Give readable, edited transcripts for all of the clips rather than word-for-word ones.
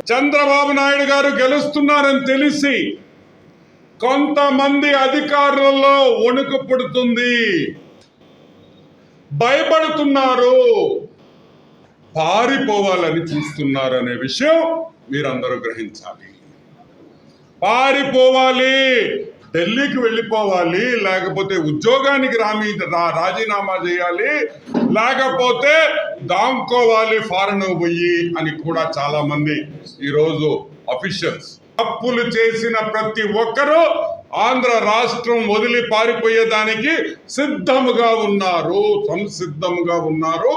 చంద్రబాబు నాయుడు గారు గెలుస్తున్నారని తెలిసి కొంతమంది అధికారులలో వణుకు పుడుతుంది, భయపడుతున్నారు, పారిపోవాలని చూస్తున్నారు అనే విషయం మీరందరూ గ్రహించాలి. పారిపోవాలి, ఢిల్లీకి వెళ్ళిపోవాలి, లేకపోతే ఉద్యోగానికి రాజీనామా చేయాలి, లేకపోతే దాంకోవాలి ఫారెన్ పోయి అని కూడా చాలా మంది ఈరోజు అఫీషియల్స్ తప్పులు చేసిన ప్రతి ఒక్కరూ ఆంధ్ర రాష్ట్రం వదిలి పారిపోయేదానికి సిద్ధముగా ఉన్నారు, సంసిద్ధముగా ఉన్నారు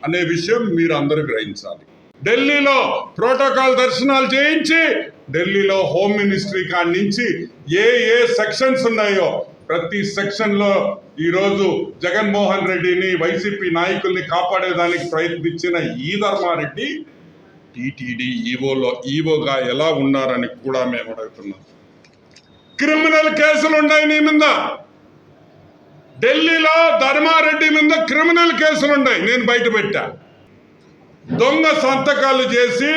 అనే విషయం మీరు అందరూ గ్రహించాలి. ఢిల్లీలో ప్రోటోకాల్ దర్శనాలు చేయించి ఢిల్లీలో హోమ్ మినిస్ట్రీ కాడి నుంచి ఏ సెక్షన్స్ ఉన్నాయో ప్రతి సెక్షన్ లో ఈరోజు జగన్మోహన్ రెడ్డిని వైసీపీ నాయకుల్ని కాపాడేదానికి ప్రయత్నించిన ఈ ధర్మారెడ్డి టీటీడీ ఈవోగా ఎలా ఉన్నారని కూడా మేము అడుగుతున్నాం. క్రిమినల్ కేసులు ఉన్నాయి నీ మీద. ఢిల్లీలో ధర్మారెడ్డి మీద క్రిమినల్ కేసులు ఉన్నాయి, నేను బయట పెట్టా. దొంగ సంతకాలు చేసి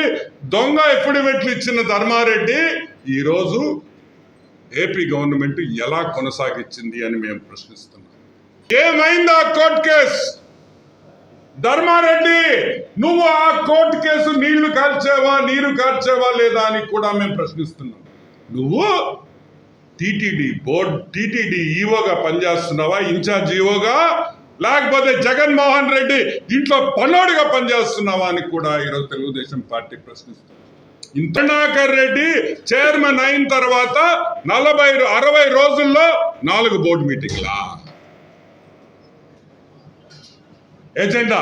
దొంగ ఎఫిడవిట్లు ఇచ్చిన ధర్మారెడ్డి ఈరోజు ఏపీ గవర్నమెంట్ ఎలా కొనసాగించింది అని మేము ప్రశ్నిస్తున్నాం. ఏమైంది ఆ కోర్టు కేసు? ధర్మారెడ్డి, నువ్వు ఆ కోర్టు కేసు నీళ్లు కార్చేవా లేదా అని కూడా మేము ప్రశ్నిస్తున్నాం. నువ్వు టీటీడీ ఈవోగా పనిచేస్తున్నావా, ఇన్ఛార్జ్ ఈవోగా, లేకపోతే జగన్మోహన్ రెడ్డి ఇంట్లో పన్నోడిగా పనిచేస్తున్నావా అని కూడా ఈరోజు తెలుగుదేశం పార్టీ ప్రశ్నిస్తుంది. ఇంతనాకర్ రెడ్డి చైర్మన్ అయిన తర్వాత 60 రోజుల్లో 4 బోర్డు మీటింగ్లా? Agenda,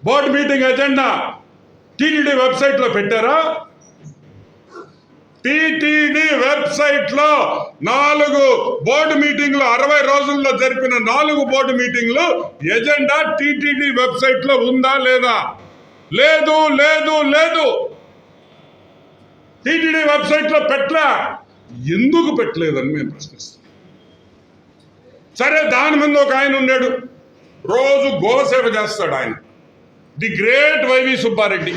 board meeting agenda TTD website లో పెట్టారా? టీటీడీ వెబ్సైట్ లో 4 బోర్డు మీటింగ్లు, 60 రోజుల్లో జరిపిన 4 బోర్డు మీటింగ్లు ఎజెండా టీటీడీ వెబ్సైట్ లో ఉందా లేదా? లేదు లేదు లేదు. టీటీడీ వెబ్సైట్ లో పెట్టలే. ఎందుకు పెట్టలేదని మేము ప్రశ్నిస్తాం. సరే, దాని మీద ఒక ఆయన ఉన్నాడు, రోజు గోసేవ చేస్తాడు ఆయన, the great YV Subba Reddy.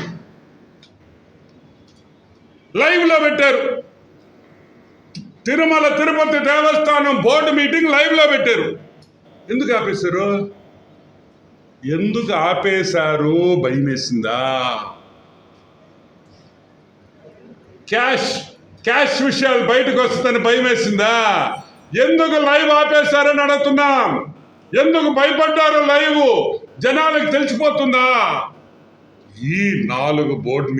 Live లో పెట్టారు, తిరుమల తిరుపతి దేవస్థానం బోర్డు మీటింగ్ లైవ్ లో పెట్టారు. ఎందుకు ఆపేశారు? భయం వేసిందా? క్యాష్ విషయాలు బయటకు వస్తుందని భయం వేసిందా? ఎందుకు లైవ్ ఆపేశారని అడుగుతున్నాం. ఎందుకు భయపడ్డారు? లైవ్ జనాలకు తెలిసిపోతుందా? ఈ 4 బోర్డు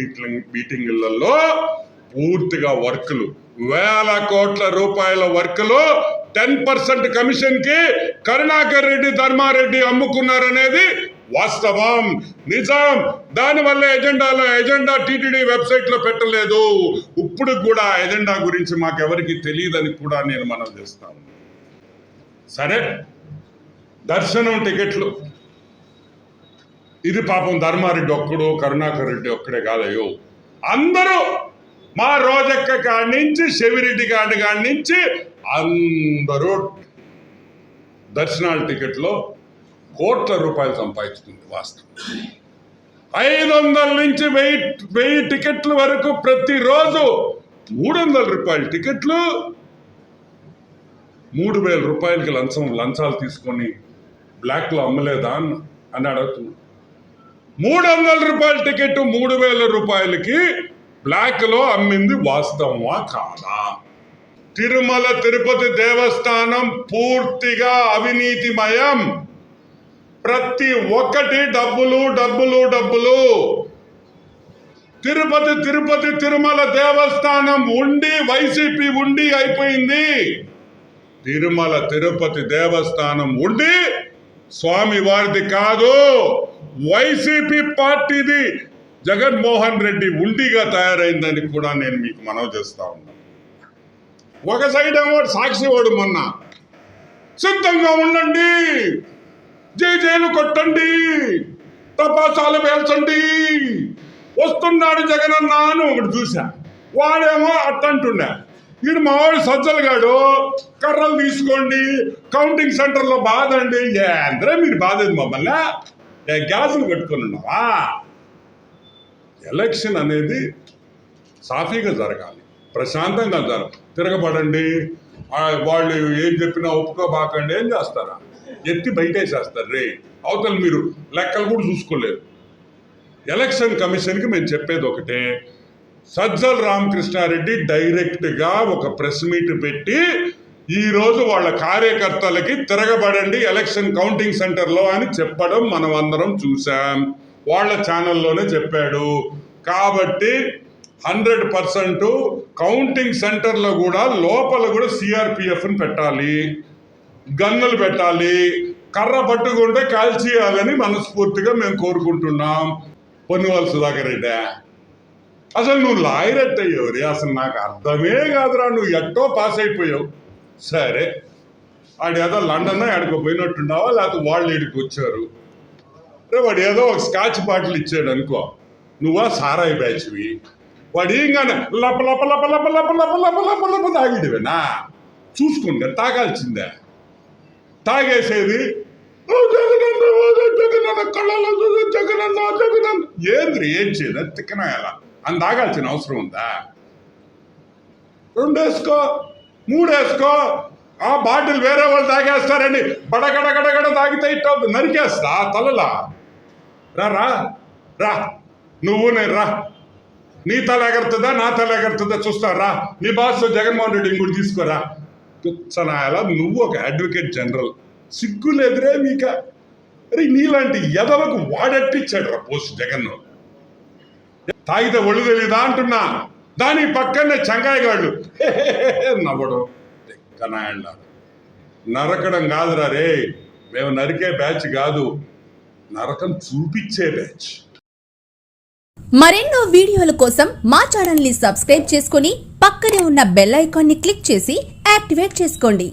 మీటింగులలో పూర్తిగా వర్కులు, వేల కోట్ల రూపాయల వర్కులు 10% కమిషన్ కి కరుణాకర్ రెడ్డి, ధర్మారెడ్డి అమ్ముకున్నారనేది వాస్తవం, నిజం. దానివల్ల ఎజెండా టీటీడీ వెబ్సైట్ లో పెట్టలేదు. ఇప్పుడు కూడా ఎజెండా గురించి మాకెవరికి తెలియదని కూడా నేను మనం చేస్తాను. సరే, దర్శనం టికెట్లు, ఇది పాపం ధర్మారెడ్డి ఒక్కడు, కరుణాకర్ రెడ్డి ఒక్కడే కాదయ్యో, అందరూ మా రోజక్క కాడి నుంచి శివిరెడ్డి కాడి నుంచి అందరూ దర్శనాల టికెట్లో కోట్ల రూపాయలు సంపాదించుకుంది వాస్తవం. 500 నుంచి 1000 టికెట్ల వరకు ప్రతిరోజు 300 రూపాయల టికెట్లు 3000 రూపాయలకి లంచాలు తీసుకొని బ్లాక్ లో అమ్మలేదా అని అడుగుతున్నా. 300 రూపాయల టికెట్ 3000 రూపాయలకి బ్లాక్ లో అమ్మింది వాస్తవమా కాదా? తిరుమల తిరుపతి దేవస్థానం పూర్తిగా అవినీతిమయం. ప్రతి ఒక్కటి డబ్బులు డబ్బులు డబ్బులు. తిరుమల దేవస్థానం ఉండి వైసీపీ ఉండి అయిపోయింది. తిరుమల తిరుపతి దేవస్థానం ఉండి స్వామి వారిది కాదు, వైసీపీ పార్టీది, జగన్మోహన్ రెడ్డి ఉండిగా తయారైందని కూడా నేను మీకు మనవి చేస్తా ఉన్నాను. ఒక సైడ్ ఏమో సాక్షి వాడు మొన్న సిద్ధంగా ఉండండి, జైలు కొట్టండి, తపాసాలు పేల్చండి, వస్తున్నాడు జగనన్న అని ఒకటి చూసా. వాడేమో అట్టంటుండే. వీడు మావాడు సజ్జలుగాడు, కర్రలు తీసుకోండి, కౌంటింగ్ సెంటర్లో బాధండి. అందరూ మీరు బాధేది మమ్మల్ని, గ్యాసులు పెట్టుకొని ఉన్నావా? ఎలక్షన్ అనేది సాఫీగా జరగాలి, ప్రశాంతంగా జరగాలి. తిరగబడండి, వాళ్ళు ఏం చెప్పినా ఒప్పుకోబాకండి, ఏం చేస్తారా? ఎత్తి బయటేసేస్తారు రే. అవతల మీరు లెక్కలు కూడా చూసుకోలేరు. ఎలక్షన్ కమిషన్కి మేము చెప్పేది ఒకటే, సజ్జల రామకృష్ణారెడ్డి డైరెక్ట్గా ఒక ప్రెస్ మీట్ పెట్టి ఈరోజు వాళ్ళ కార్యకర్తలకి తిరగబడండి ఎలక్షన్ కౌంటింగ్ సెంటర్లో అని చెప్పడం మనం అందరం చూసాం. వాళ్ళ ఛానల్లోనే చెప్పాడు. కాబట్టి 100% కౌంటింగ్ సెంటర్లో కూడా లోపల కూడా సిఆర్పిఎఫ్ని పెట్టాలి, గన్నులు పెట్టాలి, కర్ర పట్టుకుంటే కాల్చేయాలని మనస్ఫూర్తిగా మేము కోరుకుంటున్నాం. పొన్నువాల సుధాకర్ రెడ్డి, అసలు నువ్వు లాయర్ అయ్యావు, అసలు నాకు అర్థమే కాదురా. నువ్వు ఎట్టో పాస్ అయిపోయావు. సరే, వాడు ఏదో లండన్ ఆడికి పోయినట్టున్నావా, లేకపోతే వాళ్ళు ఇడికి వచ్చారు. వాడు ఏదో ఒక స్కాచ్ బాటిల్ ఇచ్చాడు అనుకో, నువ్వా సారాయి బ్యాచ్వి. వాడు ఏంగానే లప లప లప లప లప లప లప లప లప తాగిడివేనా? చూసుకుంటే తాగాల్సిందే. తాగేసేది ఏంద్రి ఏం చేయదు, తిక్కనా ఎలా అని తాగాల్సిన అవసరం ఉందా? 2 వేసుకో, 3 వేసుకో. ఆ బాటిల్ వేరే వాళ్ళు తాగేస్తారండి, బడగడగడగడ తాగితే ఇట్ట నరికేస్తా తలలా. రా రా రా, నువ్వు నేను రా. నీ తల ఎగరుతుందా నా తల ఎగరుతుందా చూస్తా రా. నీ బాస్ జగన్మోహన్ రెడ్డి ఇంకోటి తీసుకోరా. పిచ్చనాయలా, నువ్వు ఒక అడ్వకేట్ జనరల్, సిగ్గులేదురే మీక? అరే నీలాంటి ఎదవకు వాడట్టిచ్చాడు రా పోస్ట్ జగన్. తాగితే ఒళ్ళు తెలీదా అంటున్నా. దాని పక్కనే చంగాయగాళ్ళు నవ్వడం. కనాయళ్ళ నరకడం కాదురా రే, మేము నరికే బ్యాచ్ కాదు, నరకం చూపించే బ్యాచ్. మరెన్నో వీడియోల కోసం మా ఛానల్ ని సబ్స్క్రైబ్ చేసుకుని పక్కనే ఉన్న బెల్ ఐకాన్ ని క్లిక్ చేసి యాక్టివేట్ చేసుకోండి.